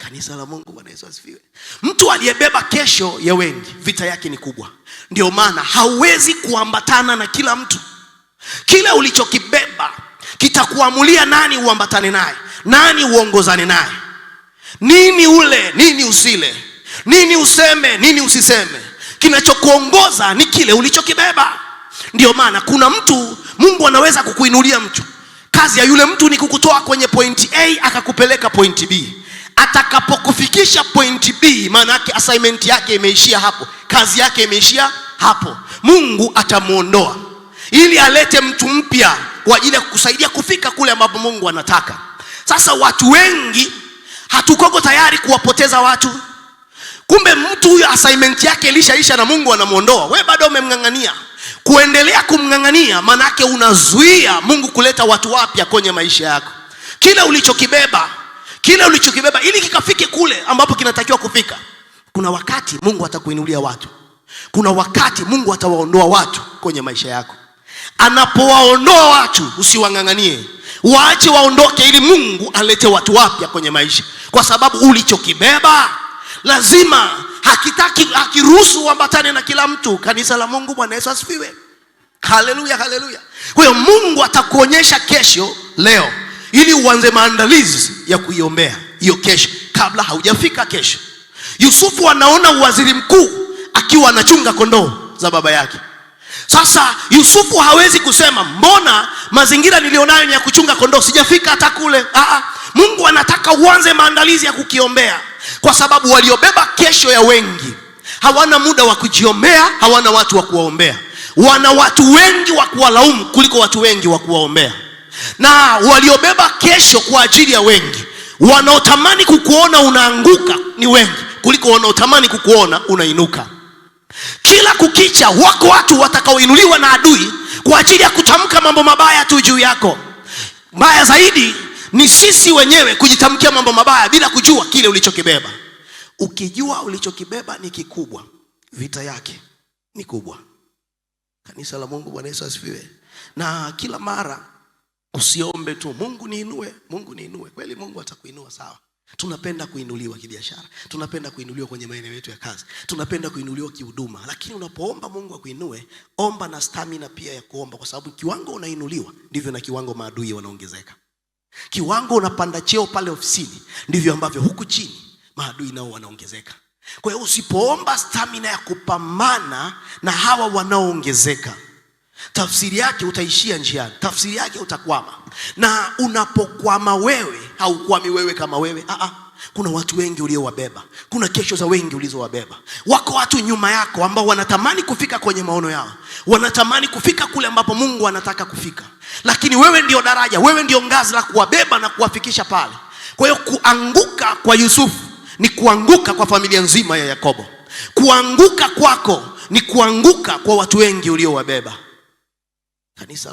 Kanisa la Mungu, Bwana Yesu asifiwe. Mtu aliyebeba kesho ya wengi, vita yake ni kubwa. Ndio maana hauwezi kuambatana na kila mtu. Kile ulichokibeba kitakuamulia nani uambatane naye, nani uongozane naye, nini ule, nini usile, nini useme, nini usiseme. Kinachokuongoza ni kile ulichokibeba. Ndio maana kuna mtu Mungu anaweza kukuinulia mtu. Kazi ya yule mtu ni kukutoa kwenye point A akakupeleka point B. Atakapokufikisha point B, maana yake assignment yake imeishia hapo, kazi yake imeishia hapo. Mungu atamuondoa ili alete mtu mpya kwa ajili ya kukusaidia kufika kule ambapo Mungu anataka. Sasa watu wengi hatukoko tayari kuwapoteza watu. Kumbe mtu huyo assignment yake ilishaisha na Mungu anamuondoa. Wewe bado umemngangania. Kuendelea kumngangania maana yake unazuia Mungu kuleta watu wapya kwenye maisha yako. Kile ulichokibeba ili kikafike kule ambapo kinatakiwa kufika. Kuna wakati Mungu atakuinulia watu. Kuna wakati Mungu atawaondoa watu kwenye maisha yako. Anapowaondoa watu, usiwanganganie. Waache waondoke ili Mungu alete watu wapya kwenye maisha. Kwa sababu ulichokibeba lazima hakiruhusu uambatane na kila mtu. Kanisa la Mungu, Bwana Yesu asifiwe. Haleluya, haleluya. Kwa hiyo Mungu atakuonyesha kesho leo ili uanze maandalizi ya kuiombea hiyo kesho kabla haujafika kesho. Yusufu anaona waziri mkuu akiwa anachunga kondoo za baba yake. Sasa Yusufu hawezi kusema mbona mazingira nilionayo ni ya kuchunga kondoo, sijafika hata kule. Mungu anataka uanze maandalizi ya kukiombea, kwa sababu waliobeba kesho ya wengi hawana muda wa kujiombea, hawana watu wa kuwaombea. Wana watu wengi wa kuwalaumu kuliko watu wengi wa kuwaombea. Na waliobeba kesho kwa ajili ya wengi, wanaotamani kukuona unaanguka ni wengi kuliko wanaotamani kukuona unainuka. Kila kukicha wako watu watakaoinuliwa na adui kwa ajili ya kutamka mambo mabaya tu juu yako. Mbaya zaidi ni sisi wenyewe kujitamkia mambo mabaya bila kujua kile ulichokibeba. Ukijua ulichokibeba ni kikubwa, vita yake ni kubwa. Kanisa la Mungu, Bwana Yesu asifiwe. Na kila mara usiombe tu Mungu niinue, Mungu niinue. Kweli Mungu atakuinua, sawa. Tunapenda kuinuliwa kibiashara, tunapenda kuinuliwa kwenye maeneo yetu ya kazi, tunapenda kuinuliwa kihuduma. Lakini unapoomba Mungu akuinue, omba na stamina pia ya kuomba, kwa sababu kiwango unainuliwa ndivyo na kiwango maadui wanaongezeka. Kiwango unapanda cheo pale ofisini ndivyo ambavyo huku chini maadui nao wanaongezeka. Kwa hiyo usipoomba stamina ya kupambana na hawa wanaoongezeka, tafsiri yake utaishia njiani, tafsiri yake utakwama. Na unapokwama wewe, haukwami wewe kama wewe. Kuna watu wengi uliowabeba, kuna kesho za wengi ulizowabeba. Wako watu nyuma yako ambao wanatamani kufika kwenye maono yao, wanatamani kufika kule ambapo Mungu anataka kufika. Lakini wewe ndio daraja, wewe ndio ngazi la kuwabeba na kuwafikisha pale. Kwa hiyo kuanguka kwa Yusufu ni kuanguka kwa familia nzima ya Yakobo. Kuanguka kwako ni kuanguka kwa watu wengi uliowabeba. Kanisa